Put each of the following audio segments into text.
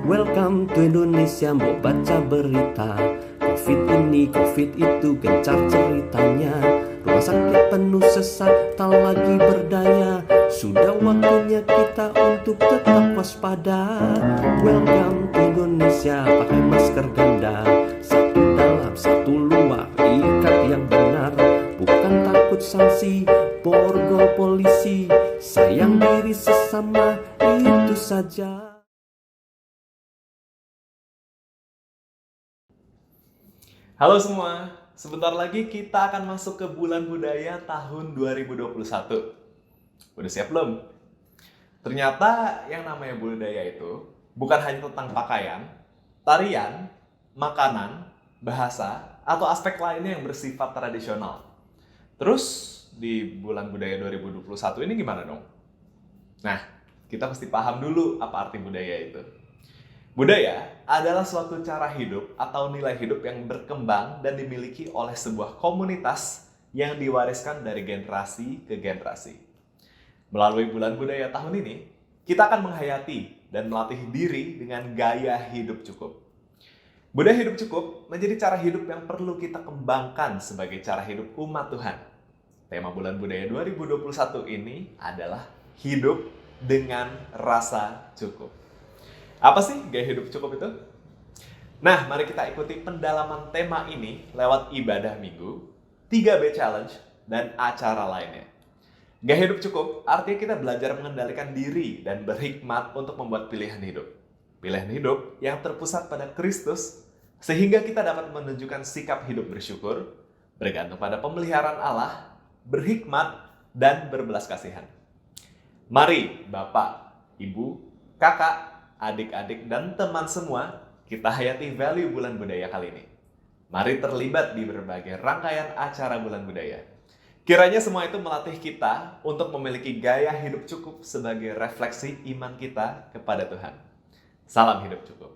Welcome to Indonesia, mau baca berita. Covid ini, Covid itu, gencar ceritanya. Rumah sakit penuh sesak, tak lagi berdaya. Sudah waktunya kita untuk tetap waspada. Welcome to Indonesia, pakai masker ganda. Satu dalam, satu luar, ikat yang benar. Bukan takut sanksi, borgol polisi. Sayang diri sesama, itu saja. Halo semua, sebentar lagi kita akan masuk ke bulan budaya tahun 2021. Udah siap belum? Ternyata yang namanya budaya itu bukan hanya tentang pakaian, tarian, makanan, bahasa, atau aspek lainnya yang bersifat tradisional. Terus di bulan budaya 2021 ini gimana dong? Nah, kita mesti paham dulu apa arti budaya itu. Budaya adalah suatu cara hidup atau nilai hidup yang berkembang dan dimiliki oleh sebuah komunitas yang diwariskan dari generasi ke generasi. Melalui bulan budaya tahun ini, kita akan menghayati dan melatih diri dengan gaya hidup cukup. Budaya hidup cukup menjadi cara hidup yang perlu kita kembangkan sebagai cara hidup umat Tuhan. Tema bulan budaya 2021 ini adalah hidup dengan rasa cukup. Apa sih gaya hidup cukup itu? Nah, mari kita ikuti pendalaman tema ini lewat ibadah minggu, 3B Challenge, dan acara lainnya. Gaya hidup cukup artinya kita belajar mengendalikan diri dan berhikmat untuk membuat pilihan hidup. Pilihan hidup yang terpusat pada Kristus, sehingga kita dapat menunjukkan sikap hidup bersyukur, bergantung pada pemeliharaan Allah, berhikmat, dan berbelas kasihan. Mari Bapak, Ibu, Kakak, adik-adik, dan teman semua, kita hayati value bulan budaya kali ini. Mari terlibat di berbagai rangkaian acara bulan budaya. Kiranya semua itu melatih kita untuk memiliki gaya hidup cukup sebagai refleksi iman kita kepada Tuhan. Salam hidup cukup.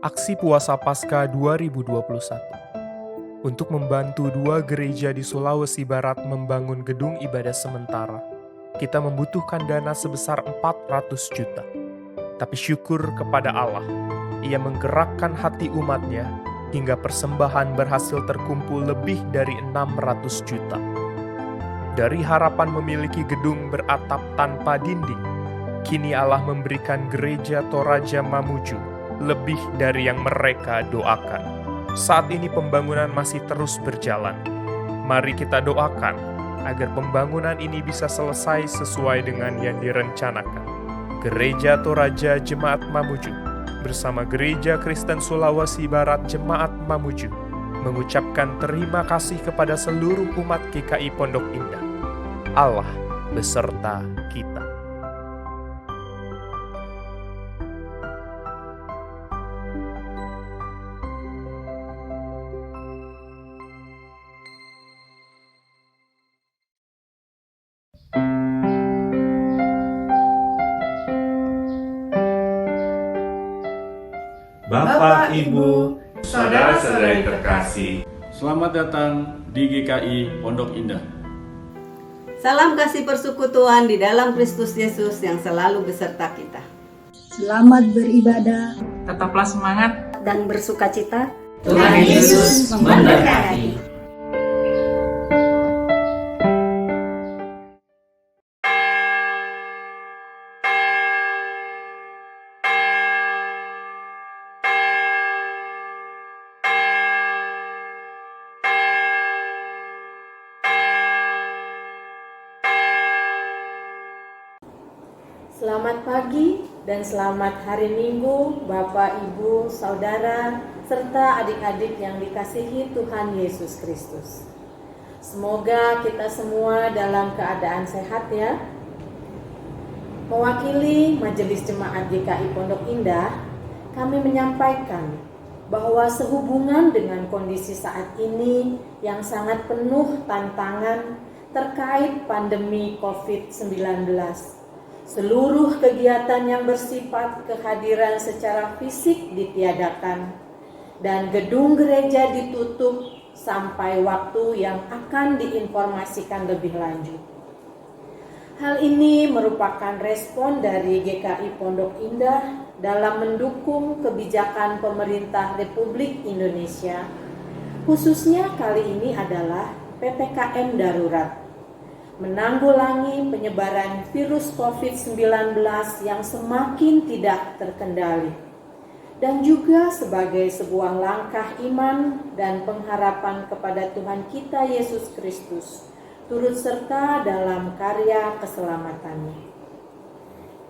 Aksi Puasa Paskah 2021. Untuk membantu 2 gereja di Sulawesi Barat membangun gedung ibadah sementara, kita membutuhkan dana sebesar 400 juta. Tapi syukur kepada Allah, Ia menggerakkan hati umatnya hingga persembahan berhasil terkumpul lebih dari 600 juta. Dari harapan memiliki gedung beratap tanpa dinding, kini Allah memberikan gereja Toraja Mamuju lebih dari yang mereka doakan. Saat ini pembangunan masih terus berjalan. Mari kita doakan agar pembangunan ini bisa selesai sesuai dengan yang direncanakan. Gereja Toraja Jemaat Mamuju bersama Gereja Kristen Sulawesi Barat Jemaat Mamuju mengucapkan terima kasih kepada seluruh umat GKI Pondok Indah. Allah beserta kita. Bapak, Ibu, saudara-saudara yang terkasih, selamat datang di GKI Pondok Indah. Salam kasih persekutuan di dalam Kristus Yesus yang selalu beserta kita. Selamat beribadah, tetaplah semangat dan bersukacita. Tuhan Yesus memberkati. Selamat pagi dan selamat hari Minggu, Bapak, Ibu, Saudara, serta adik-adik yang dikasihi Tuhan Yesus Kristus. Semoga kita semua dalam keadaan sehat ya. Mewakili Majelis Jemaat GKI Pondok Indah, kami menyampaikan bahwa sehubungan dengan kondisi saat ini yang sangat penuh tantangan terkait pandemi COVID-19, seluruh kegiatan yang bersifat kehadiran secara fisik ditiadakan dan gedung gereja ditutup sampai waktu yang akan diinformasikan lebih lanjut. Hal ini merupakan respon dari GKI Pondok Indah dalam mendukung kebijakan pemerintah Republik Indonesia, khususnya kali ini adalah PPKM darurat, menanggulangi penyebaran virus COVID-19 yang semakin tidak terkendali, dan juga sebagai sebuah langkah iman dan pengharapan kepada Tuhan kita Yesus Kristus, turut serta dalam karya keselamatannya.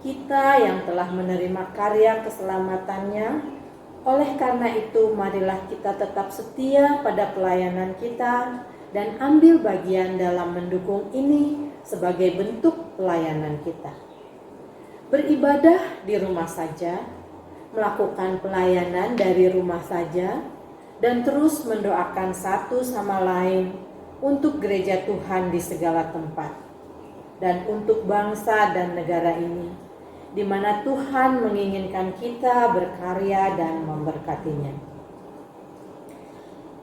Kita yang telah menerima karya keselamatannya, oleh karena itu marilah kita tetap setia pada pelayanan kita dan ambil bagian dalam mendukung ini sebagai bentuk pelayanan kita. Beribadah di rumah saja, melakukan pelayanan dari rumah saja, dan terus mendoakan satu sama lain untuk gereja Tuhan di segala tempat, dan untuk bangsa dan negara ini, di mana Tuhan menginginkan kita berkarya dan memberkatinya.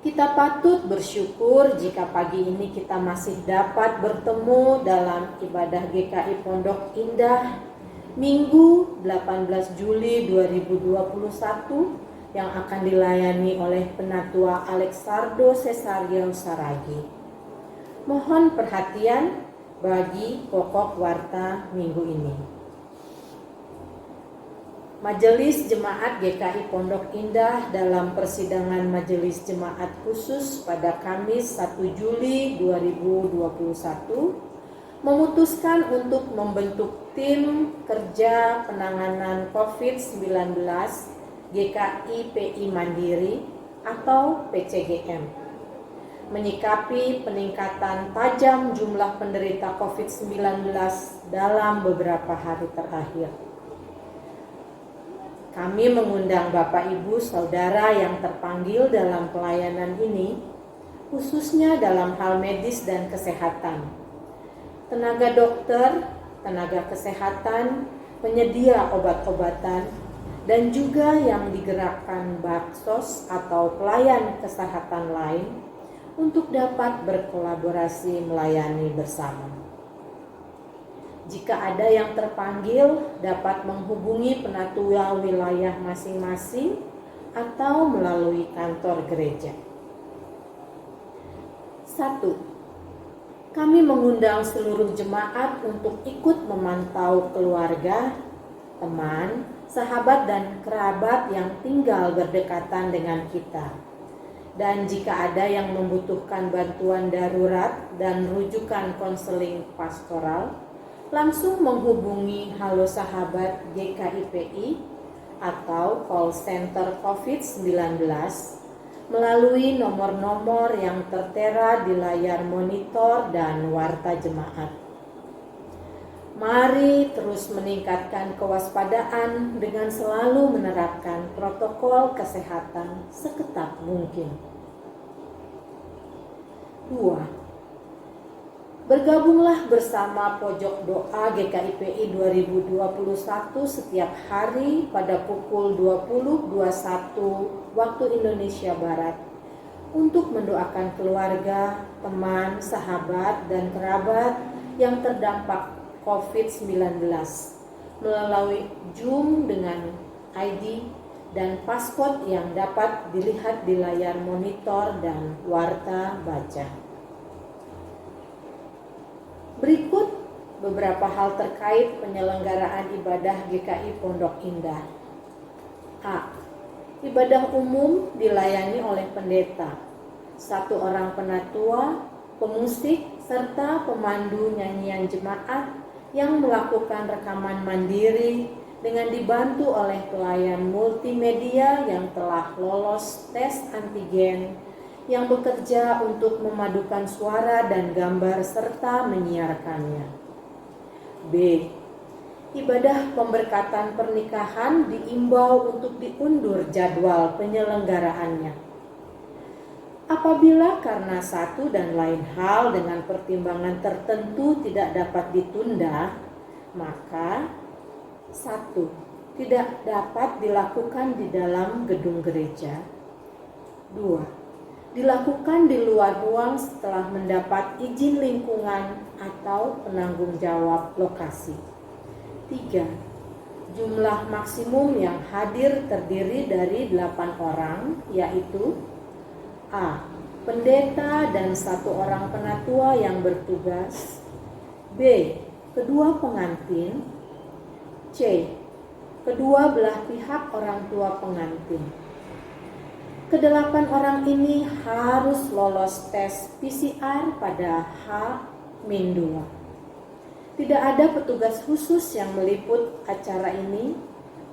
Kita patut bersyukur jika pagi ini kita masih dapat bertemu dalam ibadah GKI Pondok Indah Minggu 18 Juli 2021 yang akan dilayani oleh Penatua Alexardo Cesario Saragi. Mohon perhatian bagi pokok warta minggu ini. Majelis Jemaat GKI Pondok Indah dalam persidangan Majelis Jemaat Khusus pada Kamis 1 Juli 2021 memutuskan untuk membentuk tim kerja penanganan COVID-19 GKI PI Mandiri atau PCGM, menyikapi peningkatan tajam jumlah penderita COVID-19 dalam beberapa hari terakhir. Kami mengundang Bapak Ibu Saudara yang terpanggil dalam pelayanan ini, khususnya dalam hal medis dan kesehatan, tenaga dokter, tenaga kesehatan, penyedia obat-obatan, dan juga yang digerakkan Baksos atau pelayan kesehatan lain untuk dapat berkolaborasi melayani bersama. Jika ada yang terpanggil, dapat menghubungi penatua wilayah masing-masing atau melalui kantor gereja. 1. Kami mengundang seluruh jemaat untuk ikut memantau keluarga, teman, sahabat, dan kerabat yang tinggal berdekatan dengan kita. Dan jika ada yang membutuhkan bantuan darurat dan rujukan konseling pastoral, langsung menghubungi Halo Sahabat GKIPI atau call center COVID-19 melalui nomor-nomor yang tertera di layar monitor dan warta jemaat. Mari terus meningkatkan kewaspadaan dengan selalu menerapkan protokol kesehatan seketat mungkin. 2. Bergabunglah bersama pojok doa GKIPI 2021 setiap hari pada pukul 20.21 waktu Indonesia Barat untuk mendoakan keluarga, teman, sahabat, dan kerabat yang terdampak COVID-19 melalui Zoom dengan ID dan passcode yang dapat dilihat di layar monitor dan warta baca. Berikut beberapa hal terkait penyelenggaraan ibadah GKI Pondok Indah. A. Ibadah umum dilayani oleh pendeta, 1 orang penatua, pemusik, serta pemandu nyanyian jemaat yang melakukan rekaman mandiri dengan dibantu oleh pelayan multimedia yang telah lolos tes antigen yang bekerja untuk memadukan suara dan gambar serta menyiarkannya. B. Ibadah pemberkatan pernikahan diimbau untuk diundur jadwal penyelenggaraannya. Apabila karena satu dan lain hal dengan pertimbangan tertentu tidak dapat ditunda, maka 1. Tidak dapat dilakukan di dalam gedung gereja. 2. Dilakukan di luar ruang setelah mendapat izin lingkungan atau penanggung jawab lokasi. 3. Jumlah maksimum yang hadir terdiri dari 8 orang, yaitu A. Pendeta dan 1 orang penatua yang bertugas. B. Kedua pengantin. C. Kedua belah pihak orang tua pengantin. Ke-8 orang ini harus lolos tes PCR pada H-2. Tidak ada petugas khusus yang meliput acara ini,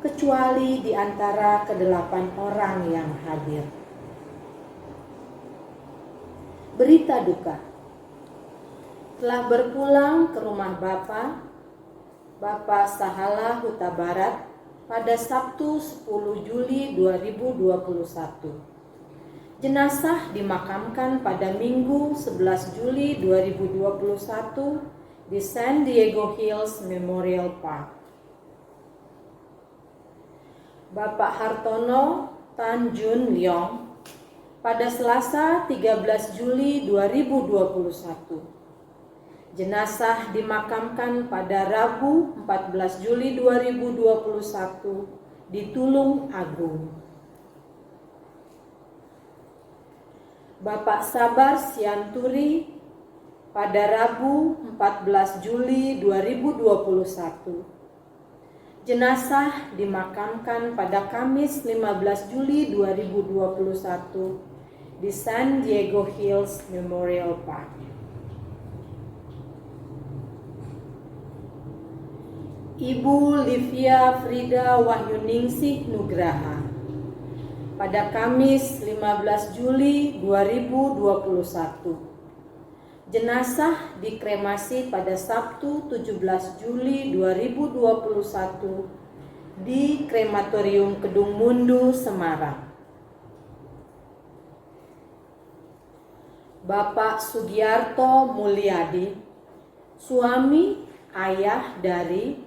kecuali di antara ke-8 orang yang hadir. Berita duka. Telah berpulang ke rumah Bapak Sahala Huta Barat pada Sabtu 10 Juli 2021. Jenazah dimakamkan pada Minggu 11 Juli 2021 di San Diego Hills Memorial Park. Bapak Hartono Tan Jun Leong pada Selasa 13 Juli 2021. Jenazah dimakamkan pada Rabu 14 Juli 2021 di Tulung Agung. Bapak Sabar Sianturi pada Rabu 14 Juli 2021. Jenazah dimakamkan pada Kamis 15 Juli 2021 di San Diego Hills Memorial Park. Ibu Livia Frida Wahyuningsih Nugraha pada Kamis 15 Juli 2021. Jenazah dikremasi pada Sabtu 17 Juli 2021 di Krematorium Kedung Mundu, Semarang. Bapak Sugiarto Mulyadi, suami ayah dari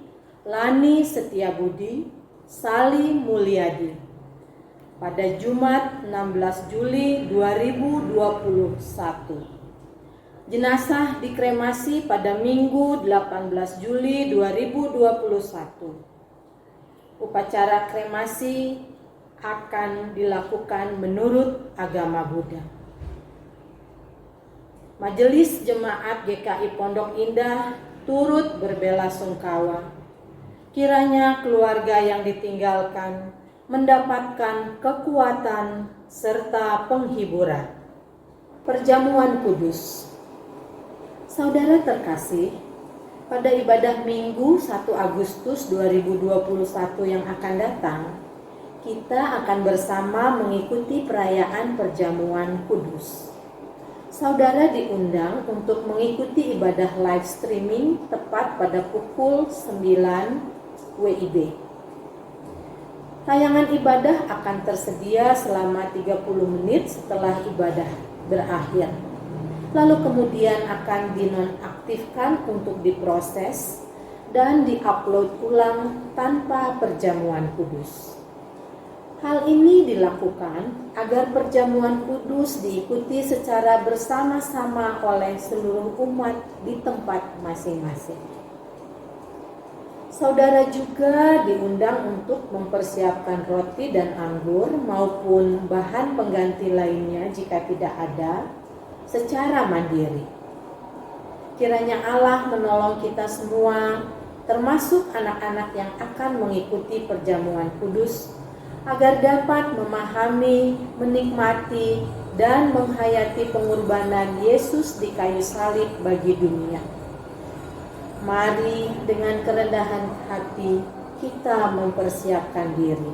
Lani Setiabudi Sali Mulyadi, pada Jumat 16 Juli 2021. Jenazah dikremasi pada Minggu 18 Juli 2021. Upacara kremasi akan dilakukan menurut agama Buddha. Majelis Jemaat GKI Pondok Indah turut berbelasungkawa. Kiranya keluarga yang ditinggalkan mendapatkan kekuatan serta penghiburan. Perjamuan Kudus. Saudara terkasih, pada ibadah Minggu 1 Agustus 2021 yang akan datang, kita akan bersama mengikuti perayaan Perjamuan Kudus. Saudara diundang untuk mengikuti ibadah live streaming tepat pada pukul 9 WIB. Tayangan ibadah akan tersedia selama 30 menit setelah ibadah berakhir. Lalu kemudian akan dinonaktifkan untuk diproses dan diupload ulang tanpa perjamuan kudus. Hal ini dilakukan agar perjamuan kudus diikuti secara bersama-sama oleh seluruh umat di tempat masing-masing. Saudara juga diundang untuk mempersiapkan roti dan anggur maupun bahan pengganti lainnya jika tidak ada, secara mandiri. Kiranya Allah menolong kita semua, termasuk anak-anak yang akan mengikuti perjamuan kudus, agar dapat memahami, menikmati, dan menghayati pengorbanan Yesus di kayu salib bagi dunia. Mari dengan kerendahan hati kita mempersiapkan diri.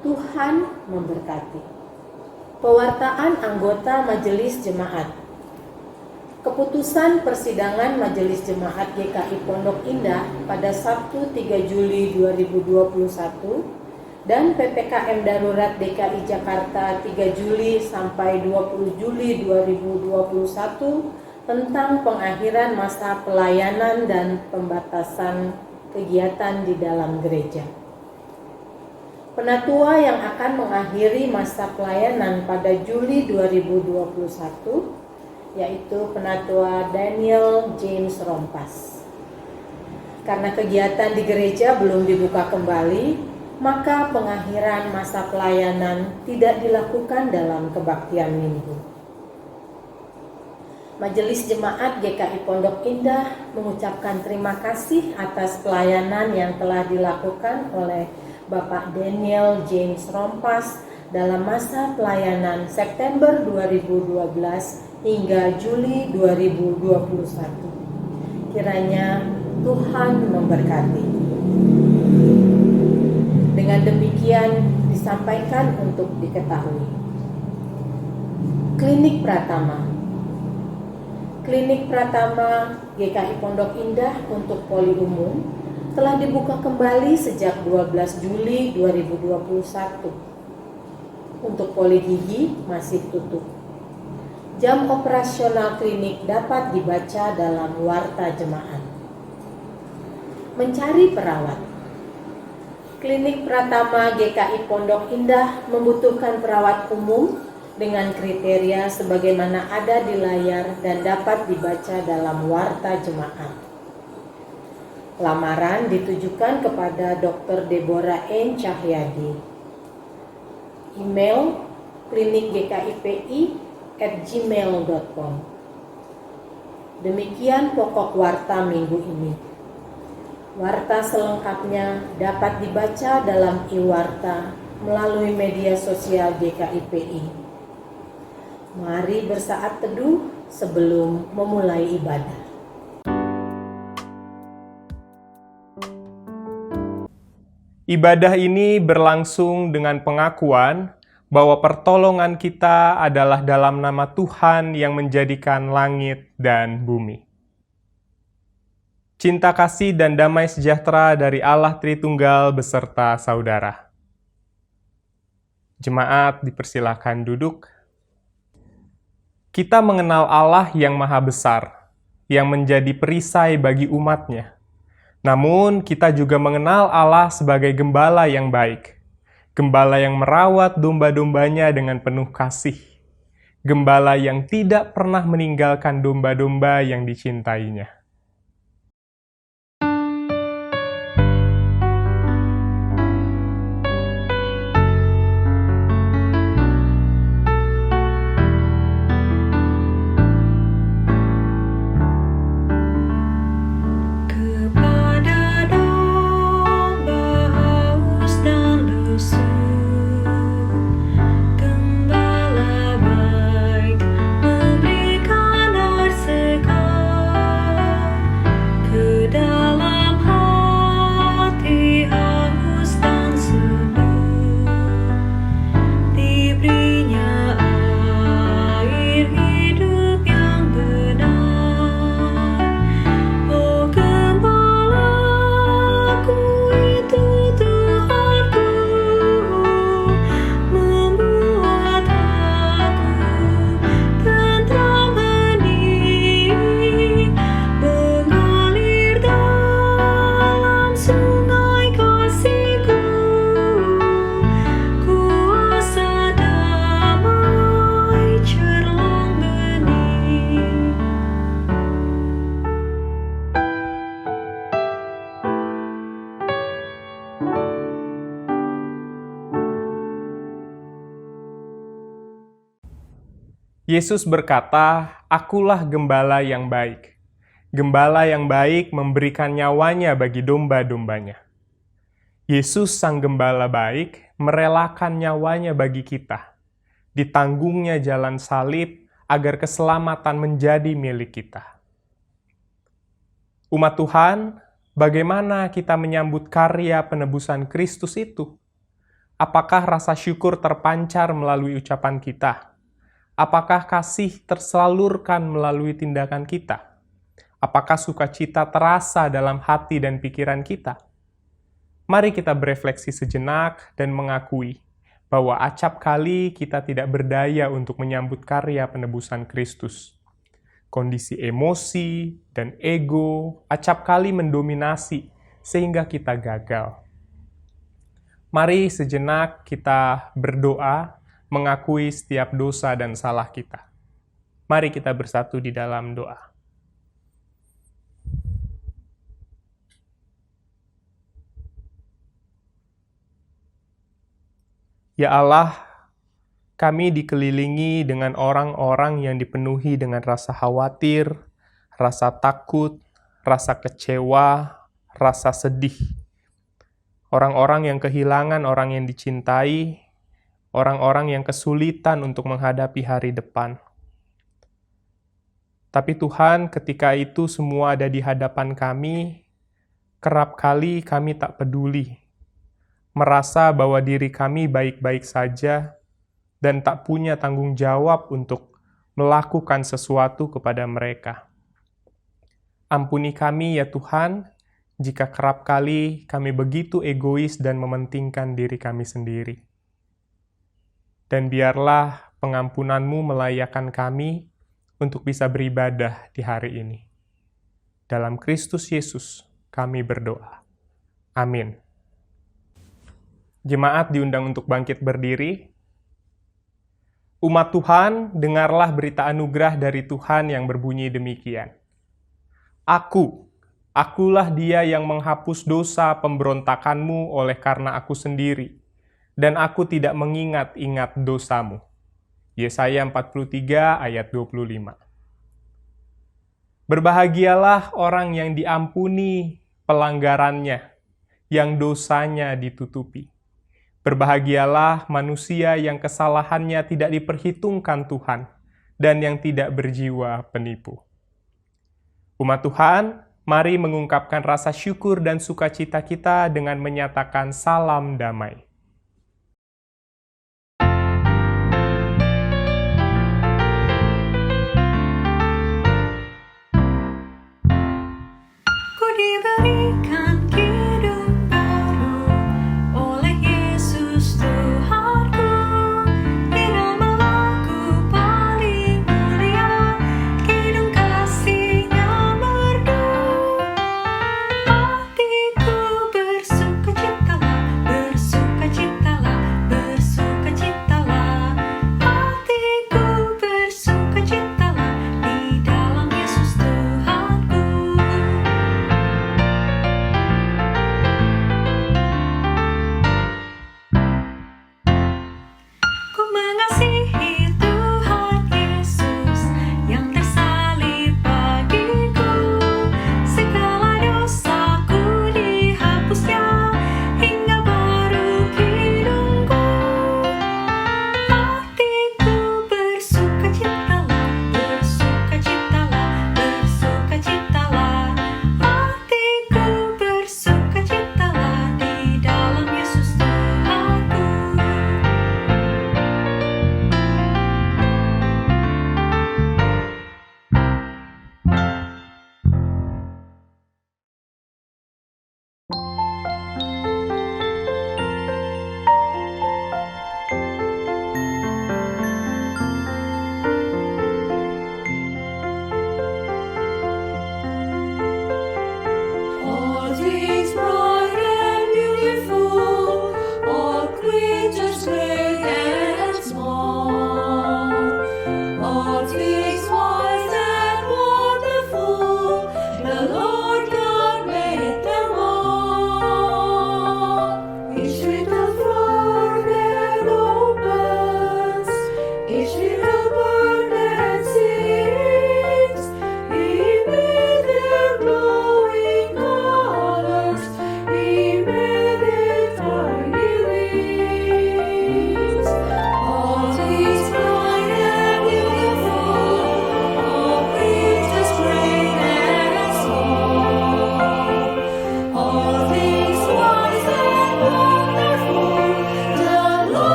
Tuhan memberkati. Pewartaan anggota Majelis Jemaat. Keputusan persidangan Majelis Jemaat GKI Pondok Indah pada Sabtu 3 Juli 2021 dan PPKM Darurat DKI Jakarta 3 Juli sampai 20 Juli 2021 tentang pengakhiran masa pelayanan dan pembatasan kegiatan di dalam gereja. Penatua yang akan mengakhiri masa pelayanan pada Juli 2021 yaitu Penatua Daniel James Rompas. Karena kegiatan di gereja belum dibuka kembali, maka pengakhiran masa pelayanan tidak dilakukan dalam kebaktian minggu. Majelis Jemaat GKI Pondok Indah mengucapkan terima kasih atas pelayanan yang telah dilakukan oleh Bapak Daniel James Rompas dalam masa pelayanan September 2012 hingga Juli 2021. Kiranya Tuhan memberkati. Dengan demikian disampaikan untuk diketahui. Klinik Pratama. Klinik Pratama GKI Pondok Indah untuk poli umum telah dibuka kembali sejak 12 Juli 2021. Untuk poli gigi masih tutup. Jam operasional klinik dapat dibaca dalam warta jemaat. Mencari perawat. Klinik Pratama GKI Pondok Indah membutuhkan perawat umum dengan kriteria sebagaimana ada di layar dan dapat dibaca dalam warta jemaat. Lamaran ditujukan kepada Dr. Deborah N. Cahyadi. Email klinikgkipi@gmail.com. Demikian pokok warta minggu ini. Warta selengkapnya dapat dibaca dalam e-warta melalui media sosial GKIPI. Mari bersaat teduh sebelum memulai ibadah. Ibadah ini berlangsung dengan pengakuan bahwa pertolongan kita adalah dalam nama Tuhan yang menjadikan langit dan bumi. Cinta kasih dan damai sejahtera dari Allah Tritunggal beserta saudara. Jemaat dipersilakan duduk. Kita mengenal Allah yang maha besar, yang menjadi perisai bagi umatnya. Namun, kita juga mengenal Allah sebagai gembala yang baik. Gembala yang merawat domba-dombanya dengan penuh kasih. Gembala yang tidak pernah meninggalkan domba-domba yang dicintainya. Yesus berkata, "Akulah gembala yang baik. Gembala yang baik memberikan nyawanya bagi domba-dombanya." Yesus sang gembala baik merelakan nyawanya bagi kita. Ditanggungnya jalan salib agar keselamatan menjadi milik kita. Umat Tuhan, bagaimana kita menyambut karya penebusan Kristus itu? Apakah rasa syukur terpancar melalui ucapan kita? Apakah kasih tersalurkan melalui tindakan kita? Apakah sukacita terasa dalam hati dan pikiran kita? Mari kita berefleksi sejenak dan mengakui bahwa acap kali kita tidak berdaya untuk menyambut karya penebusan Kristus. Kondisi emosi dan ego acap kali mendominasi sehingga kita gagal. Mari sejenak kita berdoa, mengakui setiap dosa dan salah kita. Mari kita bersatu di dalam doa. Ya Allah, kami dikelilingi dengan orang-orang yang dipenuhi dengan rasa khawatir, rasa takut, rasa kecewa, rasa sedih. Orang-orang yang kehilangan orang yang dicintai, orang-orang yang kesulitan untuk menghadapi hari depan. Tapi Tuhan, ketika itu semua ada di hadapan kami, kerap kali kami tak peduli, merasa bahwa diri kami baik-baik saja, dan tak punya tanggung jawab untuk melakukan sesuatu kepada mereka. Ampuni kami ya Tuhan, jika kerap kali kami begitu egois dan mementingkan diri kami sendiri. Dan biarlah pengampunan-Mu melayakkan kami untuk bisa beribadah di hari ini. Dalam Kristus Yesus kami berdoa. Amin. Jemaat diundang untuk bangkit berdiri. Umat Tuhan, dengarlah berita anugerah dari Tuhan yang berbunyi demikian. Akulah Dia yang menghapus dosa pemberontakanmu oleh karena Aku sendiri, dan Aku tidak mengingat-ingat dosamu. Yesaya 43 ayat 25. Berbahagialah orang yang diampuni pelanggarannya, yang dosanya ditutupi. Berbahagialah manusia yang kesalahannya tidak diperhitungkan Tuhan, dan yang tidak berjiwa penipu. Umat Tuhan, mari mengungkapkan rasa syukur dan sukacita kita dengan menyatakan salam damai. Bersukacitalah, bersukacitalah.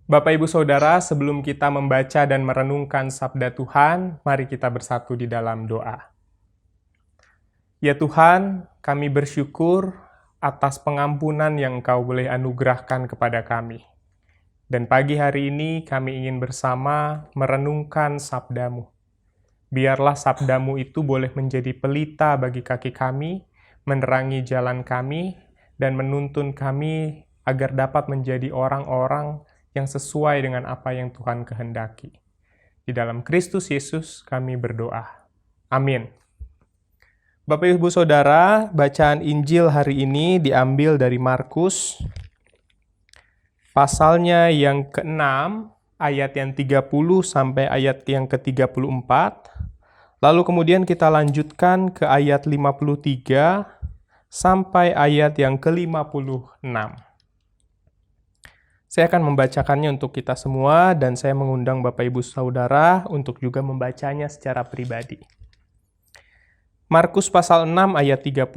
Bapak Ibu Saudara, sebelum kita membaca dan merenungkan sabda Tuhan, mari kita bersatu di dalam doa. Ya Tuhan, kami bersyukur atas pengampunan yang Engkau boleh anugerahkan kepada kami. Dan pagi hari ini kami ingin bersama merenungkan sabda-Mu. Biarlah sabda-Mu itu boleh menjadi pelita bagi kaki kami, menerangi jalan kami, dan menuntun kami agar dapat menjadi orang-orang yang sesuai dengan apa yang Tuhan kehendaki. Di dalam Kristus Yesus kami berdoa. Amin. Bapak Ibu Saudara, bacaan Injil hari ini diambil dari Markus, pasalnya yang ke-6, ayat yang 30 sampai ayat yang ke-34. Lalu kemudian kita lanjutkan ke ayat 53 sampai ayat yang ke-56. Saya akan membacakannya untuk kita semua dan saya mengundang Bapak Ibu Saudara untuk juga membacanya secara pribadi. Markus pasal 6 ayat 30.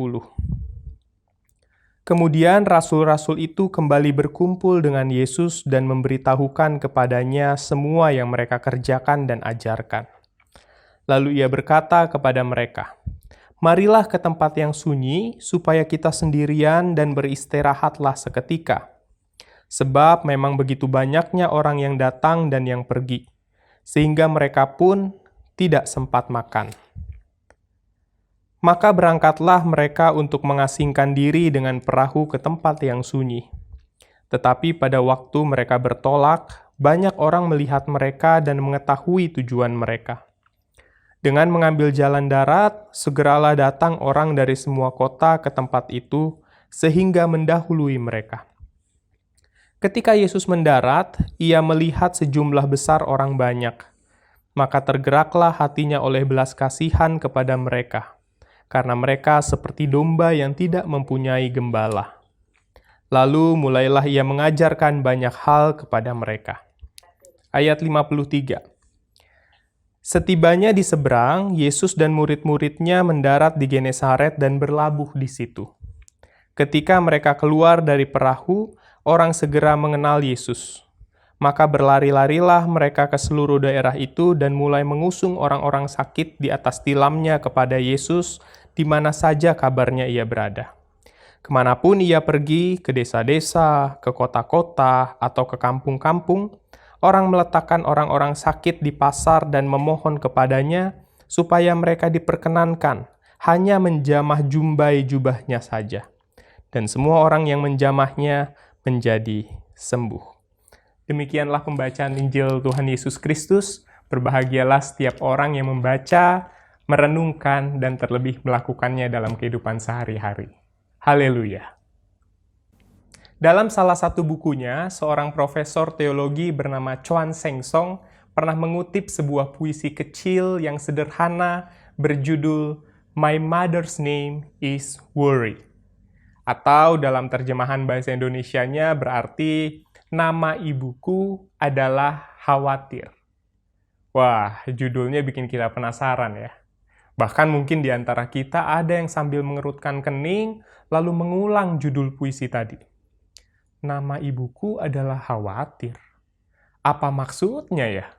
Kemudian rasul-rasul itu kembali berkumpul dengan Yesus dan memberitahukan kepadanya semua yang mereka kerjakan dan ajarkan. Lalu ia berkata kepada mereka, "Marilah ke tempat yang sunyi supaya kita sendirian dan beristirahatlah seketika. Sebab memang begitu banyaknya orang yang datang dan yang pergi, sehingga mereka pun tidak sempat makan." Maka berangkatlah mereka untuk mengasingkan diri dengan perahu ke tempat yang sunyi. Tetapi pada waktu mereka bertolak, banyak orang melihat mereka dan mengetahui tujuan mereka. Dengan mengambil jalan darat, segeralah datang orang dari semua kota ke tempat itu, sehingga mendahului mereka. Ketika Yesus mendarat, ia melihat sejumlah besar orang banyak. Maka tergeraklah hatinya oleh belas kasihan kepada mereka, karena mereka seperti domba yang tidak mempunyai gembala. Lalu mulailah ia mengajarkan banyak hal kepada mereka. Ayat 53. Setibanya di seberang, Yesus dan murid-muridnya mendarat di Genesaret dan berlabuh di situ. Ketika mereka keluar dari perahu, orang segera mengenal Yesus. Maka berlari-larilah mereka ke seluruh daerah itu dan mulai mengusung orang-orang sakit di atas tilamnya kepada Yesus di mana saja kabarnya ia berada. Kemanapun ia pergi, ke desa-desa, ke kota-kota, atau ke kampung-kampung, orang meletakkan orang-orang sakit di pasar dan memohon kepadanya supaya mereka diperkenankan, hanya menjamah jumbai jubahnya saja. Dan semua orang yang menjamahnya menjadi sembuh. Demikianlah pembacaan Injil Tuhan Yesus Kristus. Berbahagialah setiap orang yang membaca, merenungkan, dan terlebih melakukannya dalam kehidupan sehari-hari. Haleluya. Dalam salah satu bukunya, seorang profesor teologi bernama Chuan Seng Song pernah mengutip sebuah puisi kecil yang sederhana berjudul My Mother's Name is Worry. Atau dalam terjemahan bahasa Indonesianya berarti, nama ibuku adalah khawatir. Wah, judulnya bikin kita penasaran ya. Bahkan mungkin di antara kita ada yang sambil mengerutkan kening, lalu mengulang judul puisi tadi. Nama ibuku adalah khawatir. Apa maksudnya ya?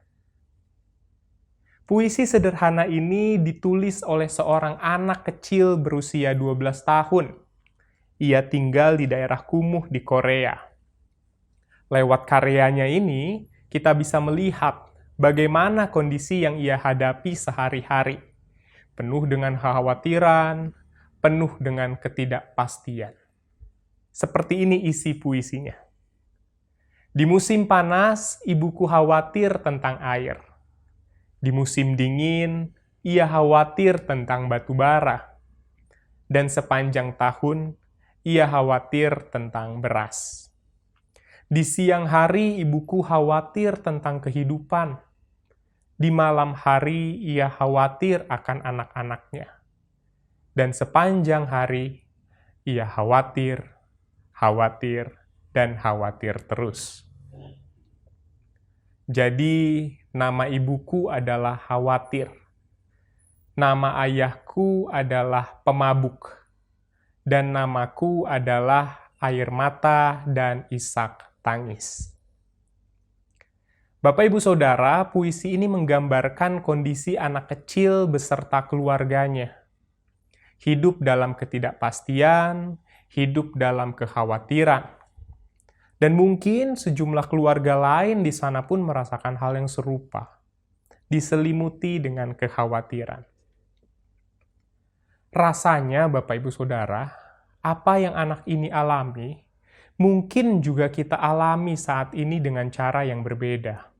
Puisi sederhana ini ditulis oleh seorang anak kecil berusia 12 tahun. Ia tinggal di daerah kumuh di Korea. Lewat karyanya ini, kita bisa melihat bagaimana kondisi yang ia hadapi sehari-hari. Penuh dengan kekhawatiran, penuh dengan ketidakpastian. Seperti ini isi puisinya. Di musim panas, ibuku khawatir tentang air. Di musim dingin, ia khawatir tentang batu bara. Dan sepanjang tahun, ia khawatir tentang beras. Di siang hari, ibuku khawatir tentang kehidupan. Di malam hari, ia khawatir akan anak-anaknya. Dan sepanjang hari, ia khawatir, dan khawatir terus. Jadi, nama ibuku adalah khawatir. Nama ayahku adalah pemabuk. Dan namaku adalah air mata dan isak tangis. Bapak, Ibu, Saudara, puisi ini menggambarkan kondisi anak kecil beserta keluarganya. Hidup dalam ketidakpastian, hidup dalam kekhawatiran. Dan mungkin sejumlah keluarga lain di sana pun merasakan hal yang serupa, diselimuti dengan kekhawatiran. Rasanya, Bapak, Ibu, Saudara, apa yang anak ini alami, mungkin juga kita alami saat ini dengan cara yang berbeda.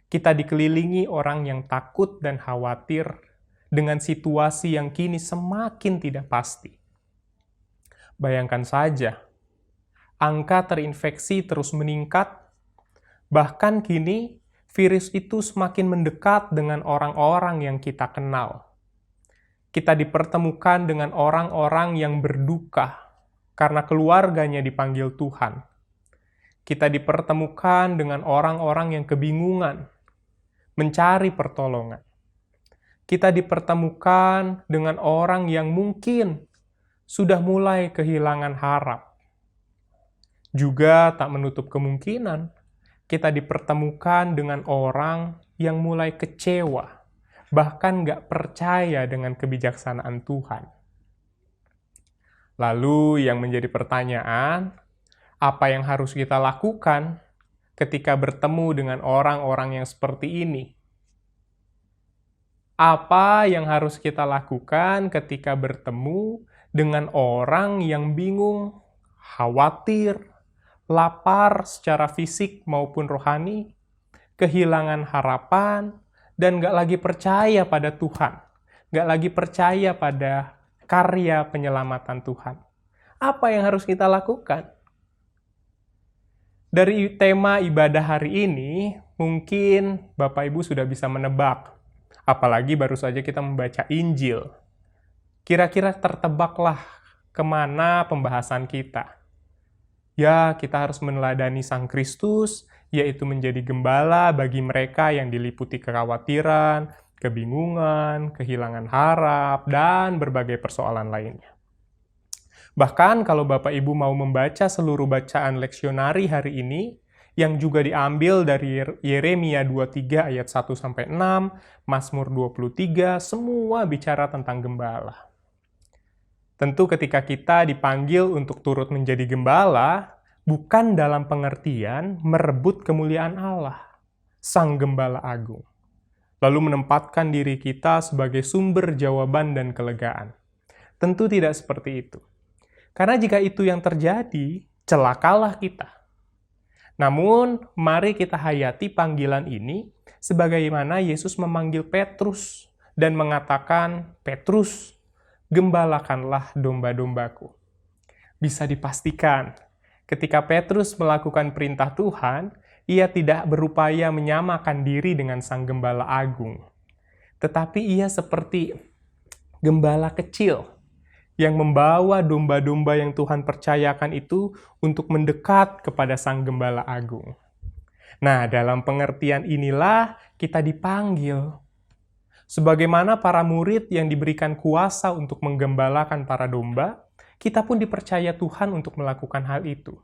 Kita dikelilingi orang yang takut dan khawatir dengan situasi yang kini semakin tidak pasti. Bayangkan saja, angka terinfeksi terus meningkat, bahkan kini virus itu semakin mendekat dengan orang-orang yang kita kenal. Kita dipertemukan dengan orang-orang yang berduka karena keluarganya dipanggil Tuhan. Kita dipertemukan dengan orang-orang yang kebingungan, mencari pertolongan. Kita dipertemukan dengan orang yang mungkin sudah mulai kehilangan harap. Juga tak menutup kemungkinan kita dipertemukan dengan orang yang mulai kecewa, bahkan gak percaya dengan kebijaksanaan Tuhan. Lalu yang menjadi pertanyaan, apa yang harus kita lakukan ketika bertemu dengan orang-orang yang seperti ini? Apa yang harus kita lakukan ketika bertemu dengan orang yang bingung, khawatir, lapar secara fisik maupun rohani, kehilangan harapan, dan gak lagi percaya pada Tuhan, gak lagi percaya pada karya penyelamatan Tuhan? Apa yang harus kita lakukan? Dari tema ibadah hari ini, mungkin Bapak Ibu sudah bisa menebak. Apalagi baru saja kita membaca Injil. Kira-kira tertebaklah kemana pembahasan kita. Ya, kita harus meneladani Sang Kristus, yaitu menjadi gembala bagi mereka yang diliputi kekhawatiran, kebingungan, kehilangan harap, dan berbagai persoalan lainnya. Bahkan kalau Bapak Ibu mau membaca seluruh bacaan leksionari hari ini, yang juga diambil dari Yeremia 23 ayat 1-6, Mazmur 23, semua bicara tentang gembala. Tentu ketika kita dipanggil untuk turut menjadi gembala, bukan dalam pengertian merebut kemuliaan Allah, Sang Gembala Agung, lalu menempatkan diri kita sebagai sumber jawaban dan kelegaan. Tentu tidak seperti itu. Karena jika itu yang terjadi, celakalah kita. Namun, mari kita hayati panggilan ini sebagaimana Yesus memanggil Petrus dan mengatakan, "Petrus, gembalakanlah domba-dombaku." Bisa dipastikan, ketika Petrus melakukan perintah Tuhan, ia tidak berupaya menyamakan diri dengan Sang Gembala Agung. Tetapi ia seperti gembala kecil yang membawa domba-domba yang Tuhan percayakan itu untuk mendekat kepada Sang Gembala Agung. Nah, dalam pengertian inilah kita dipanggil. Sebagaimana para murid yang diberikan kuasa untuk menggembalakan para domba, kita pun dipercaya Tuhan untuk melakukan hal itu.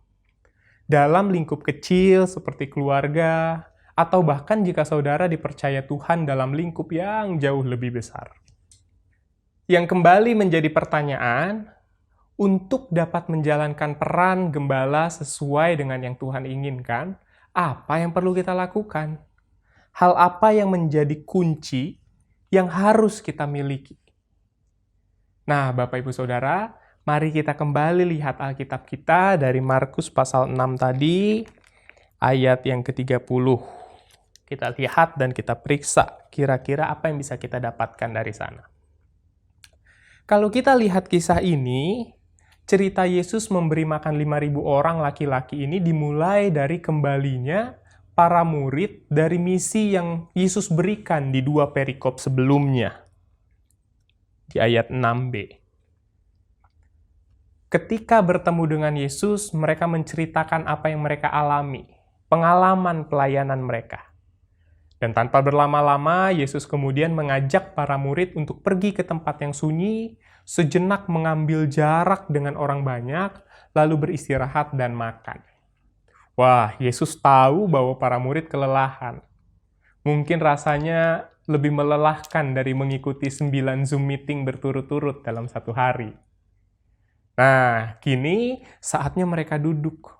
Dalam lingkup kecil seperti keluarga, atau bahkan jika saudara dipercaya Tuhan dalam lingkup yang jauh lebih besar. Yang kembali menjadi pertanyaan, untuk dapat menjalankan peran gembala sesuai dengan yang Tuhan inginkan, apa yang perlu kita lakukan? Hal apa yang menjadi kunci yang harus kita miliki? Nah, Bapak Ibu Saudara, mari kita kembali lihat Alkitab kita dari Markus pasal 6 tadi, ayat yang ke-30. Kita lihat dan kita periksa kira-kira apa yang bisa kita dapatkan dari sana. Kalau kita lihat kisah ini, cerita Yesus memberi makan 5.000 orang laki-laki ini dimulai dari kembalinya para murid dari misi yang Yesus berikan di 2 perikop sebelumnya. Di ayat 6b. Ketika bertemu dengan Yesus, mereka menceritakan apa yang mereka alami, pengalaman pelayanan mereka. Dan tanpa berlama-lama, Yesus kemudian mengajak para murid untuk pergi ke tempat yang sunyi, sejenak mengambil jarak dengan orang banyak, lalu beristirahat dan makan. Wah, Yesus tahu bahwa para murid kelelahan. Mungkin rasanya lebih melelahkan dari mengikuti 9 Zoom meeting berturut-turut dalam satu hari. Nah, kini saatnya mereka duduk,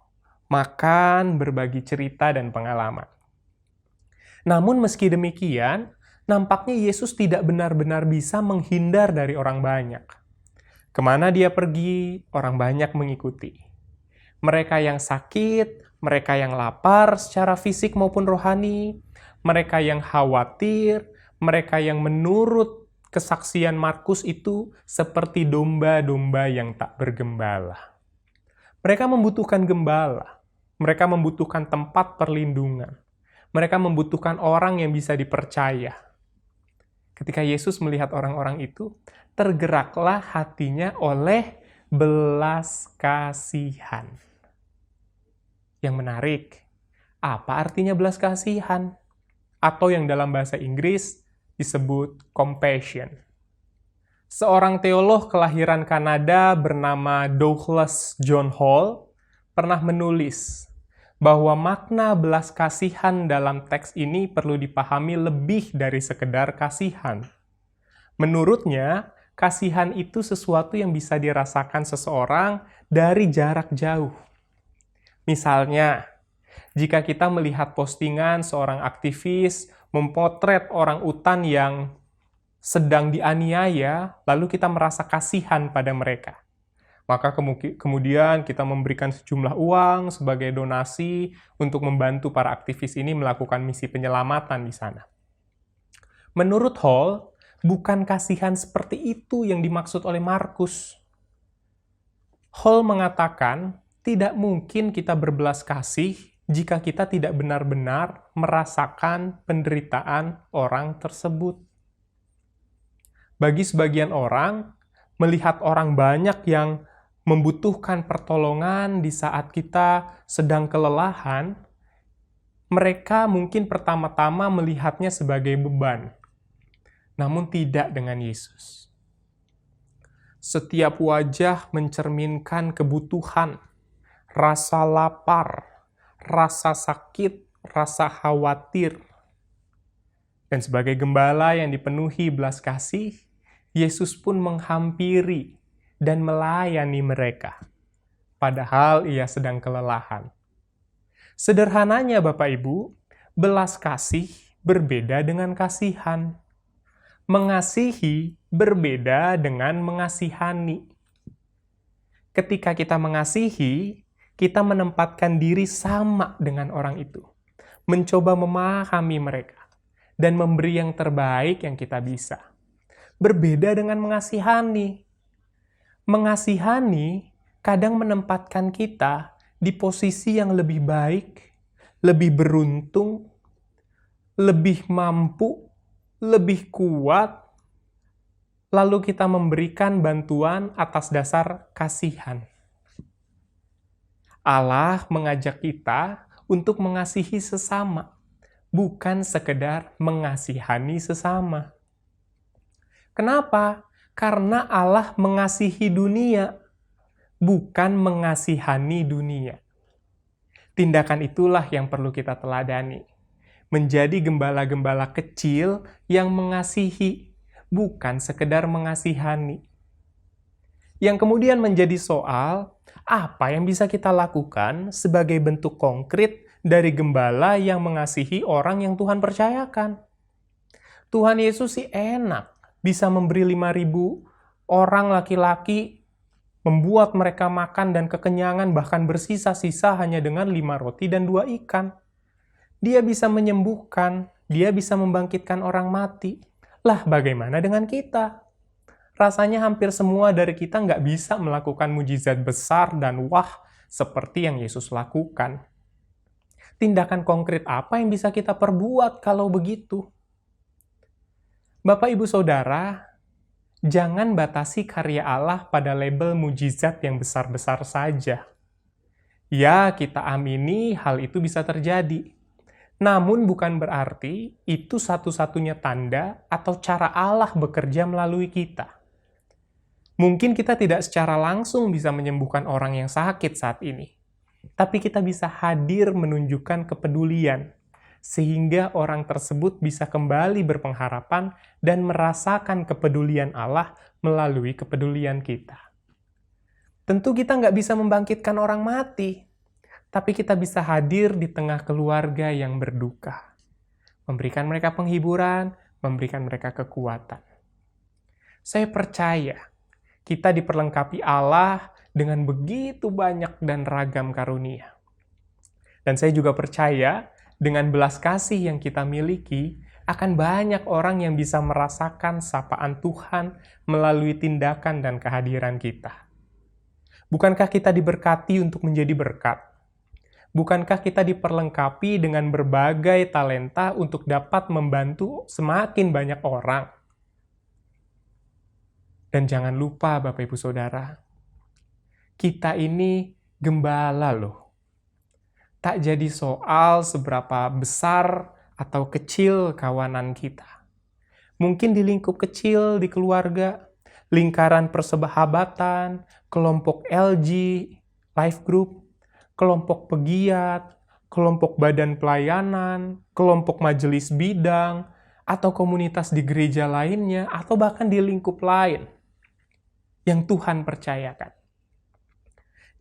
makan, berbagi cerita dan pengalaman. Namun meski demikian, nampaknya Yesus tidak benar-benar bisa menghindar dari orang banyak. Kemana dia pergi, orang banyak mengikuti. Mereka yang sakit, mereka yang lapar secara fisik maupun rohani, mereka yang khawatir, mereka yang menurut kesaksian Markus itu seperti domba-domba yang tak bergembala. Mereka membutuhkan gembala, mereka membutuhkan tempat perlindungan, mereka membutuhkan orang yang bisa dipercaya. Ketika Yesus melihat orang-orang itu, tergeraklah hatinya oleh belas kasihan. Yang menarik, apa artinya belas kasihan? Atau yang dalam bahasa Inggris disebut compassion. Seorang teolog kelahiran Kanada bernama Douglas John Hall pernah menulis bahwa makna belas kasihan dalam teks ini perlu dipahami lebih dari sekedar kasihan. Menurutnya, kasihan itu sesuatu yang bisa dirasakan seseorang dari jarak jauh. Misalnya, jika kita melihat postingan seorang aktivis memotret orang utan yang sedang dianiaya, lalu kita merasa kasihan pada mereka. Maka kemudian kita memberikan sejumlah uang sebagai donasi untuk membantu para aktivis ini melakukan misi penyelamatan di sana. Menurut Hall, bukan kasihan seperti itu yang dimaksud oleh Markus. Hall mengatakan, tidak mungkin kita berbelas kasih jika kita tidak benar-benar merasakan penderitaan orang tersebut. Bagi sebagian orang, melihat orang banyak yang membutuhkan pertolongan di saat kita sedang kelelahan, mereka mungkin pertama-tama melihatnya sebagai beban. Namun tidak dengan Yesus. Setiap wajah mencerminkan kebutuhan, rasa lapar, rasa sakit, rasa khawatir. Dan sebagai gembala yang dipenuhi belas kasih, Yesus pun menghampiri dan melayani mereka, padahal ia sedang kelelahan. Sederhananya Bapak Ibu, belas kasih berbeda dengan kasihan. Mengasihi berbeda dengan mengasihani. Ketika kita mengasihi, kita menempatkan diri sama dengan orang itu, mencoba memahami mereka, dan memberi yang terbaik yang kita bisa. Berbeda dengan mengasihani. Mengasihani kadang menempatkan kita di posisi yang lebih baik, lebih beruntung, lebih mampu, lebih kuat, lalu kita memberikan bantuan atas dasar kasihan. Allah mengajak kita untuk mengasihi sesama, bukan sekedar mengasihani sesama. Kenapa? Karena Allah mengasihi dunia, bukan mengasihani dunia. Tindakan itulah yang perlu kita teladani. Menjadi gembala-gembala kecil yang mengasihi, bukan sekedar mengasihani. Yang kemudian menjadi soal, apa yang bisa kita lakukan sebagai bentuk konkret dari gembala yang mengasihi orang yang Tuhan percayakan? Tuhan Yesus sih enak, bisa memberi 5.000 orang laki-laki, membuat mereka makan dan kekenyangan, bahkan bersisa-sisa hanya dengan 5 roti dan 2 ikan. Dia bisa menyembuhkan, dia bisa membangkitkan orang mati. Lah, bagaimana dengan kita? Rasanya hampir semua dari kita nggak bisa melakukan mujizat besar dan wah seperti yang Yesus lakukan. Tindakan konkret apa yang bisa kita perbuat kalau begitu? Bapak, Ibu, Saudara, jangan batasi karya Allah pada label mujizat yang besar-besar saja. Ya, kita amini hal itu bisa terjadi. Namun bukan berarti itu satu-satunya tanda atau cara Allah bekerja melalui kita. Mungkin kita tidak secara langsung bisa menyembuhkan orang yang sakit saat ini. tapi kita bisa hadir menunjukkan kepedulian, sehingga orang tersebut bisa kembali berpengharapan dan merasakan kepedulian Allah melalui kepedulian kita. Tentu kita nggak bisa membangkitkan orang mati, tapi kita bisa hadir di tengah keluarga yang berduka, memberikan mereka penghiburan, memberikan mereka kekuatan. Saya percaya kita diperlengkapi Allah dengan begitu banyak dan ragam karunia. Dan saya juga percaya dengan belas kasih yang kita miliki, akan banyak orang yang bisa merasakan sapaan Tuhan melalui tindakan dan kehadiran kita. Bukankah kita diberkati untuk menjadi berkat? Bukankah kita diperlengkapi dengan berbagai talenta untuk dapat membantu semakin banyak orang? Dan jangan lupa Bapak Ibu Saudara, kita ini gembala loh. Tak jadi soal seberapa besar atau kecil kawanan kita. Mungkin di lingkup kecil di keluarga, lingkaran persahabatan, kelompok LG, life group, kelompok pegiat, kelompok badan pelayanan, kelompok majelis bidang, atau komunitas di gereja lainnya, atau bahkan di lingkup lain yang Tuhan percayakan.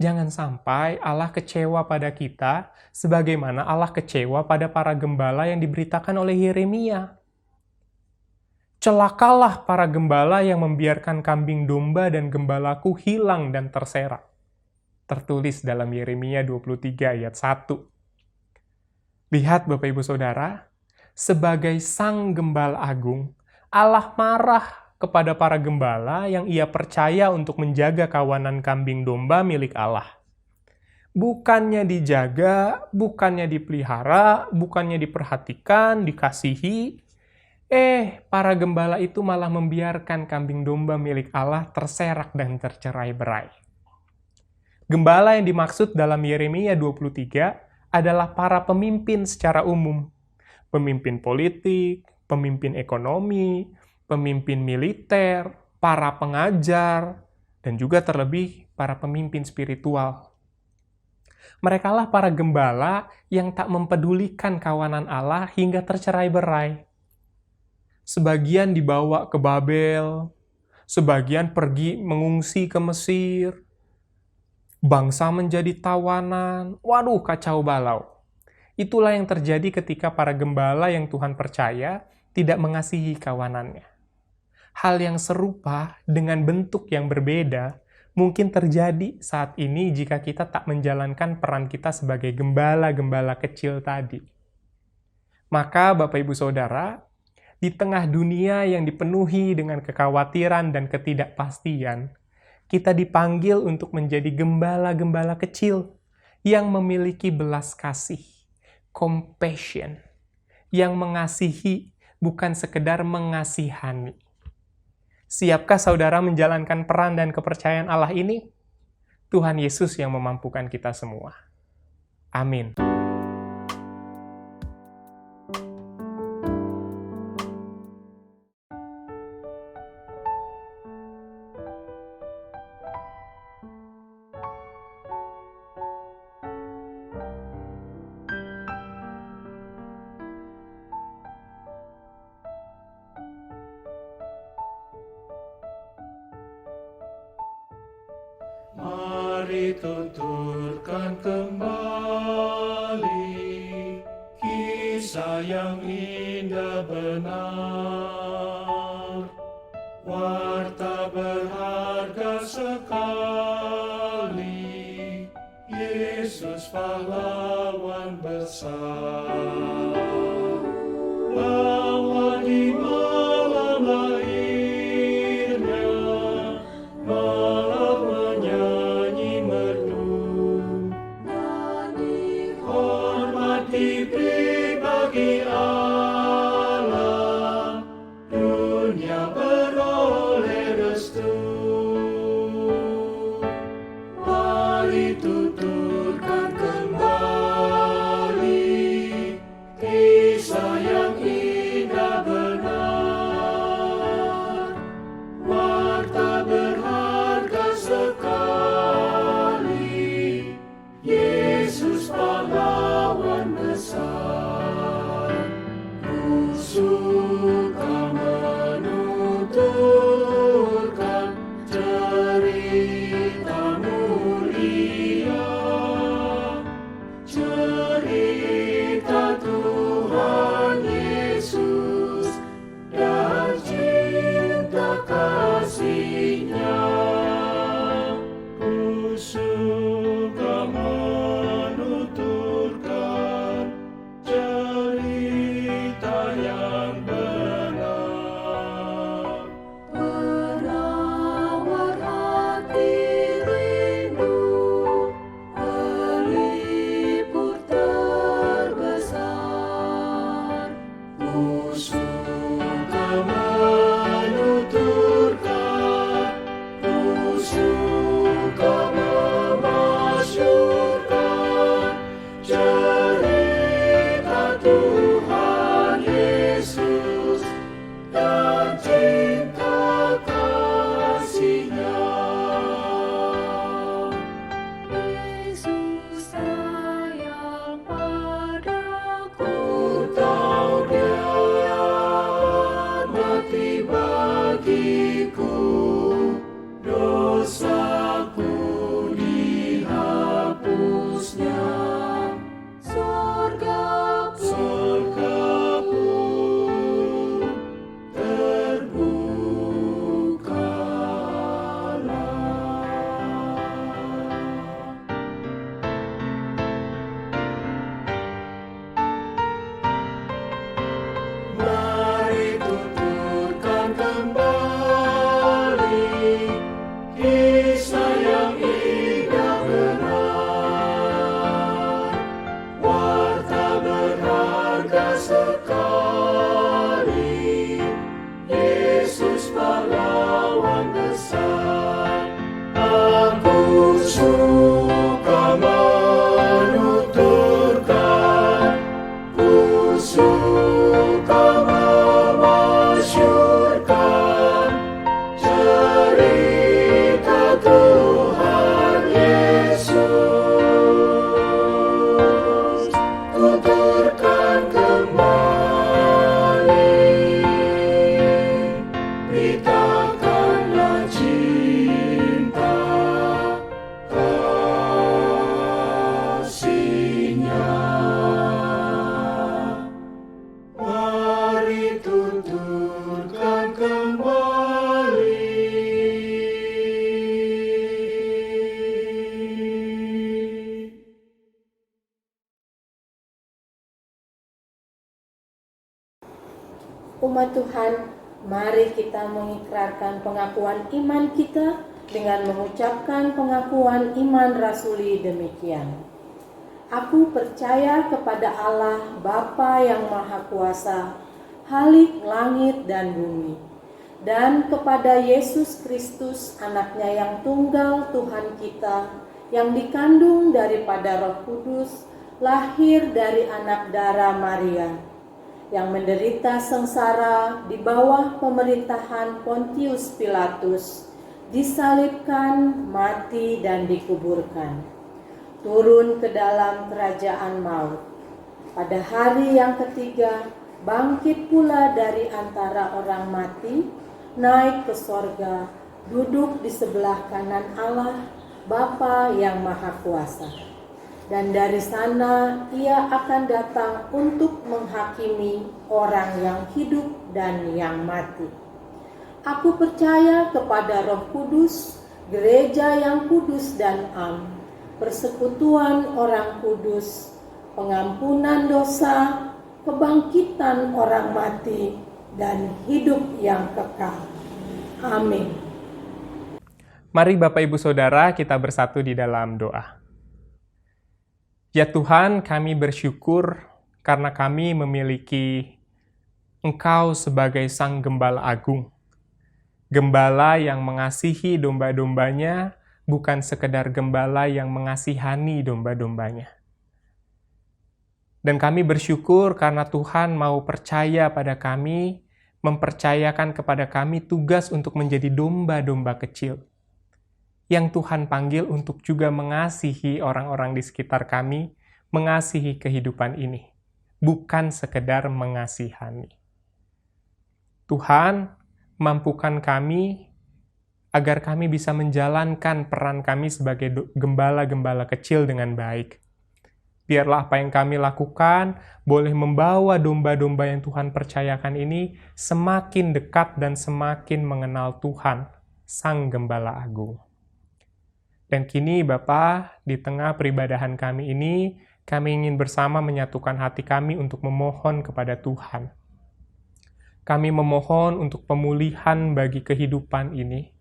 Jangan sampai Allah kecewa pada kita sebagaimana Allah kecewa pada para gembala yang diberitakan oleh Yeremia. Celakalah para gembala yang membiarkan kambing domba dan gembalaku hilang dan terserak. Tertulis dalam Yeremia 23 ayat 1. Lihat Bapak Ibu Saudara, sebagai Sang Gembala Agung, Allah marah kepada para gembala yang ia percaya untuk menjaga kawanan kambing domba milik Allah. Bukannya dijaga, bukannya dipelihara, bukannya diperhatikan, dikasihi, para gembala itu malah membiarkan kambing domba milik Allah terserak dan tercerai-berai. Gembala yang dimaksud dalam Yeremia 23 adalah para pemimpin secara umum. Pemimpin politik, pemimpin ekonomi, pemimpin militer, para pengajar, dan juga terlebih para pemimpin spiritual. Merekalah para gembala yang tak mempedulikan kawanan Allah hingga tercerai-berai. Sebagian dibawa ke Babel, sebagian pergi mengungsi ke Mesir, bangsa menjadi tawanan, waduh kacau balau. Itulah yang terjadi ketika para gembala yang Tuhan percaya tidak mengasihi kawanannya. Hal yang serupa dengan bentuk yang berbeda mungkin terjadi saat ini jika kita tak menjalankan peran kita sebagai gembala-gembala kecil tadi. Maka Bapak Ibu Saudara, di tengah dunia yang dipenuhi dengan kekhawatiran dan ketidakpastian, kita dipanggil untuk menjadi gembala-gembala kecil yang memiliki belas kasih, compassion, yang mengasihi bukan sekedar mengasihani. Siapkah saudara menjalankan peran dan kepercayaan Allah ini? Tuhan Yesus yang memampukan kita semua. Amin. Mari tuturkan kembali kisah yang indah benar, warta berharga sekali, Yesus pahlawan besar, bahwa di malam lahirnya malam menyanyi merdu, hormat diberi bagi Allah, dunia beroleh restu. Mari tuturkan kembali kisah yang indah benar, warta berharga sekali, Yesus Umat Tuhan, mari kita mengikrarkan pengakuan iman kita dengan mengucapkan pengakuan iman rasuli demikian. Aku percaya kepada Allah Bapa yang Maha Kuasa, Khalik langit dan bumi, dan kepada Yesus Kristus, anaknya yang tunggal Tuhan kita, yang dikandung daripada Roh Kudus, lahir dari anak darah Maria, yang menderita sengsara di bawah pemerintahan Pontius Pilatus, disalibkan, mati, dan dikuburkan. Turun ke dalam kerajaan maut. Pada hari yang ketiga, bangkit pula dari antara orang mati, naik ke sorga, duduk di sebelah kanan Allah, Bapa yang Maha Kuasa. Dan dari sana ia akan datang untuk menghakimi orang yang hidup dan yang mati. Aku percaya kepada Roh Kudus, gereja yang kudus dan am, persekutuan orang kudus, pengampunan dosa, kebangkitan orang mati, dan hidup yang kekal. Amin. Mari Bapak Ibu Saudara kita bersatu di dalam doa. Ya Tuhan, kami bersyukur karena kami memiliki Engkau sebagai Sang Gembala Agung. Gembala yang mengasihi domba-dombanya, bukan sekedar gembala yang mengasihani domba-dombanya. Dan kami bersyukur karena Tuhan mau percaya pada kami, mempercayakan kepada kami tugas untuk menjadi domba-domba kecil, yang Tuhan panggil untuk juga mengasihi orang-orang di sekitar kami, mengasihi kehidupan ini, bukan sekedar mengasihani. Tuhan, mampukan kami agar kami bisa menjalankan peran kami sebagai gembala-gembala kecil dengan baik. Biarlah apa yang kami lakukan boleh membawa domba-domba yang Tuhan percayakan ini semakin dekat dan semakin mengenal Tuhan, Sang Gembala Agung. Dan kini Bapa, di tengah peribadahan kami ini, kami ingin bersama menyatukan hati kami untuk memohon kepada Tuhan. Kami memohon untuk pemulihan bagi kehidupan ini.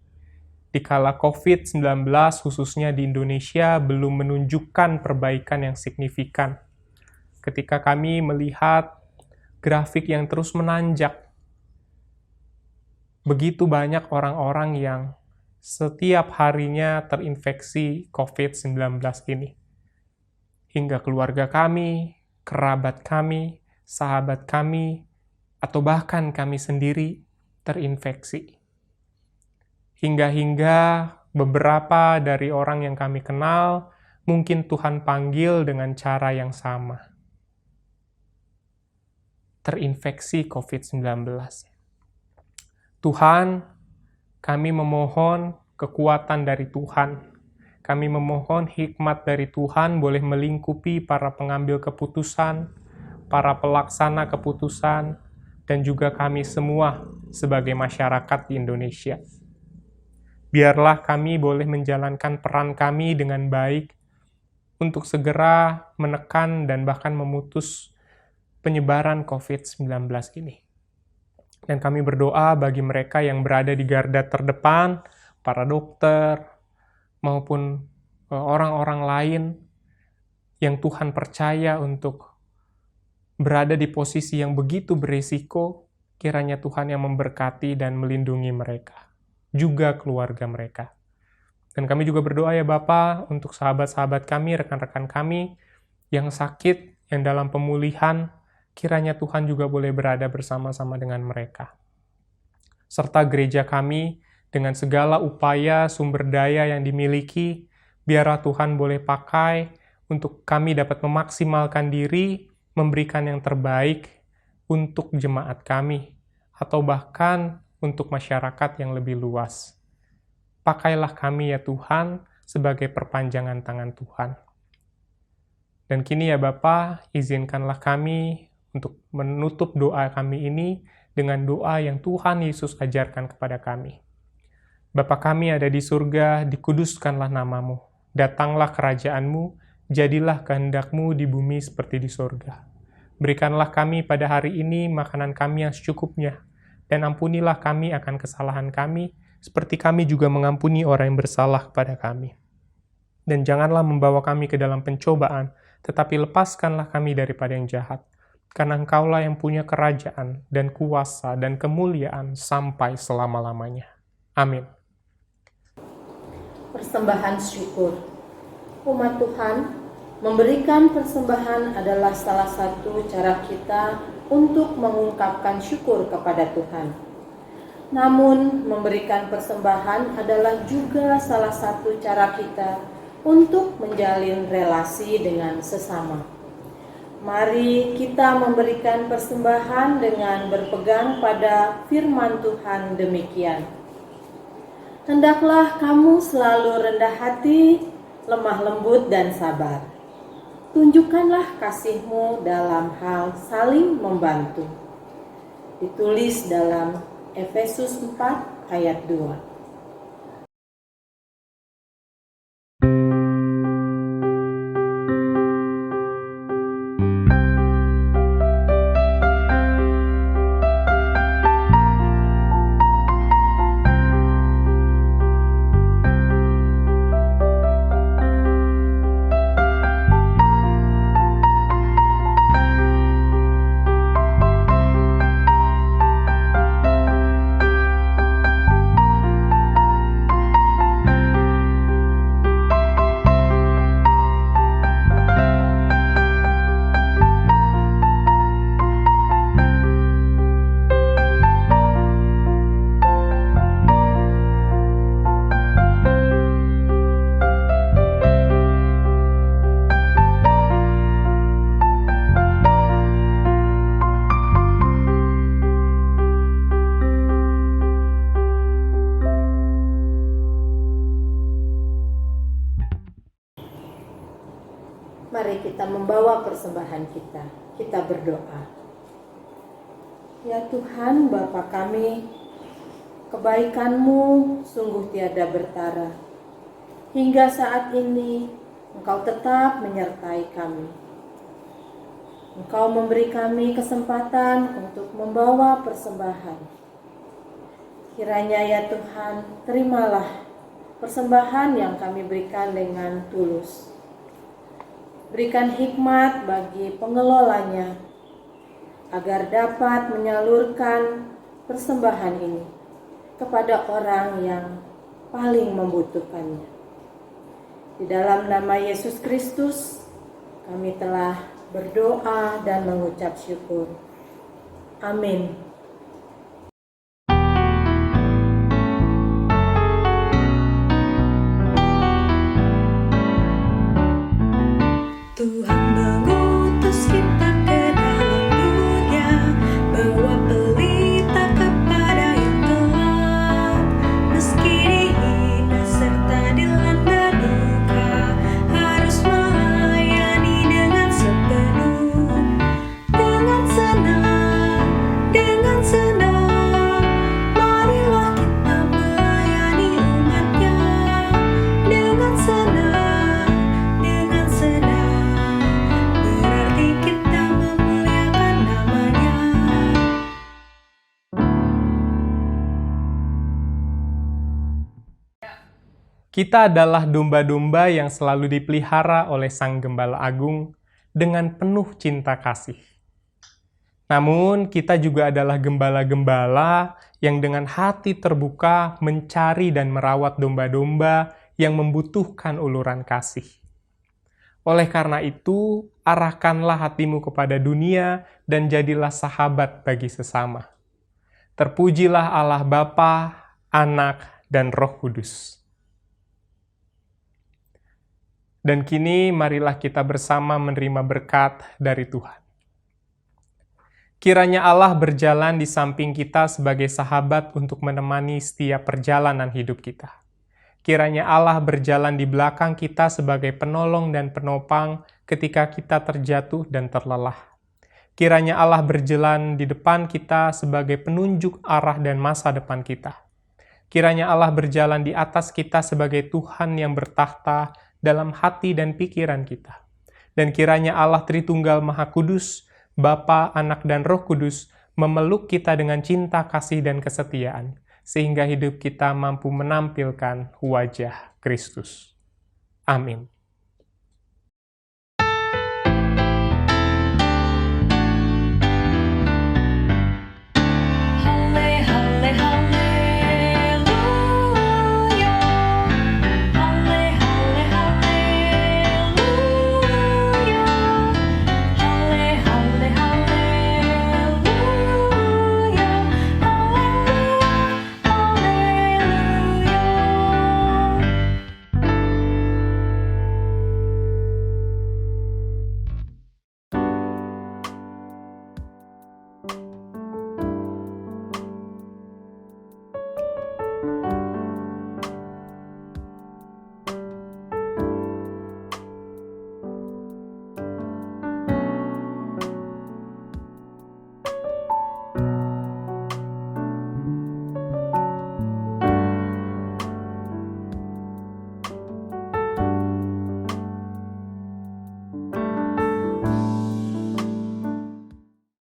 Dikala COVID-19 khususnya di Indonesia belum menunjukkan perbaikan yang signifikan. Ketika kami melihat grafik yang terus menanjak, begitu banyak orang-orang yang setiap harinya terinfeksi COVID-19 ini. Hingga keluarga kami, kerabat kami, sahabat kami, atau bahkan kami sendiri terinfeksi. Hingga beberapa dari orang yang kami kenal, mungkin Tuhan panggil dengan cara yang sama. Terinfeksi COVID-19. Tuhan, kami memohon kekuatan dari Tuhan. Kami memohon hikmat dari Tuhan boleh melingkupi para pengambil keputusan, para pelaksana keputusan, dan juga kami semua sebagai masyarakat di Indonesia. Biarlah kami boleh menjalankan peran kami dengan baik untuk segera menekan dan bahkan memutus penyebaran COVID-19 ini. Dan kami berdoa bagi mereka yang berada di garda terdepan, para dokter, maupun orang-orang lain yang Tuhan percaya untuk berada di posisi yang begitu beresiko, kiranya Tuhan yang memberkati dan melindungi mereka, juga keluarga mereka. Dan kami juga berdoa ya Bapa untuk sahabat-sahabat kami, rekan-rekan kami yang sakit, yang dalam pemulihan, kiranya Tuhan juga boleh berada bersama-sama dengan mereka. Serta gereja kami, dengan segala upaya sumber daya yang dimiliki, biarlah Tuhan boleh pakai untuk kami dapat memaksimalkan diri, memberikan yang terbaik untuk jemaat kami, atau bahkan untuk masyarakat yang lebih luas. Pakailah kami ya Tuhan sebagai perpanjangan tangan Tuhan. Dan kini ya Bapa, izinkanlah kami untuk menutup doa kami ini dengan doa yang Tuhan Yesus ajarkan kepada kami. Bapa kami ada di surga, dikuduskanlah namamu. Datanglah kerajaan-Mu, jadilah kehendak-Mu di bumi seperti di surga. Berikanlah kami pada hari ini makanan kami yang secukupnya, dan ampunilah kami akan kesalahan kami, seperti kami juga mengampuni orang yang bersalah kepada kami. Dan janganlah membawa kami ke dalam pencobaan, tetapi lepaskanlah kami daripada yang jahat. Karena Engkaulah yang punya kerajaan dan kuasa dan kemuliaan sampai selama-lamanya. Amin. Persembahan syukur. Umat Tuhan, memberikan persembahan adalah salah satu cara kita untuk mengungkapkan syukur kepada Tuhan. Namun, memberikan persembahan adalah juga salah satu cara kita untuk menjalin relasi dengan sesama. Mari kita memberikan persembahan dengan berpegang pada firman Tuhan demikian. Hendaklah kamu selalu rendah hati, lemah lembut dan sabar. Tunjukkanlah kasih-Mu dalam hal saling membantu. Ditulis dalam Efesus 4 ayat 2. Mari kita membawa persembahan kita. Kita berdoa. Ya Tuhan, Bapa kami, kebaikan-Mu sungguh tiada bertara. Hingga saat ini, Engkau tetap menyertai kami. Engkau memberi kami kesempatan untuk membawa persembahan. Kiranya ya Tuhan, terimalah persembahan yang kami berikan dengan tulus. Berikan hikmat bagi pengelolanya, agar dapat menyalurkan persembahan ini kepada orang yang paling membutuhkannya. Di dalam nama Yesus Kristus, kami telah berdoa dan mengucap syukur. Amin. Tuhan mengutus kita ke dalam dunia, bawa pelita kepada yang telat. Meski dihina serta dilanda duka, harus melayani dengan sepenuh. Dengan senang, marilah kita melayani umatnya. Dengan senang, berarti kita memuliakan namanya. Kita adalah domba-domba yang selalu dipelihara oleh Sang Gembala Agung dengan penuh cinta kasih. Namun, kita juga adalah gembala-gembala yang dengan hati terbuka mencari dan merawat domba-domba yang membutuhkan uluran kasih. Oleh karena itu, arahkanlah hatimu kepada dunia dan jadilah sahabat bagi sesama. Terpujilah Allah Bapa, Anak, dan Roh Kudus. Dan kini marilah kita bersama menerima berkat dari Tuhan. Kiranya Allah berjalan di samping kita sebagai sahabat untuk menemani setiap perjalanan hidup kita. Kiranya Allah berjalan di belakang kita sebagai penolong dan penopang ketika kita terjatuh dan terlelah. Kiranya Allah berjalan di depan kita sebagai penunjuk arah dan masa depan kita. Kiranya Allah berjalan di atas kita sebagai Tuhan yang bertakhta dalam hati dan pikiran kita. Dan kiranya Allah Tritunggal Maha Kudus Bapa, Anak, dan Roh Kudus memeluk kita dengan cinta kasih dan kesetiaan, sehingga hidup kita mampu menampilkan wajah Kristus. Amin.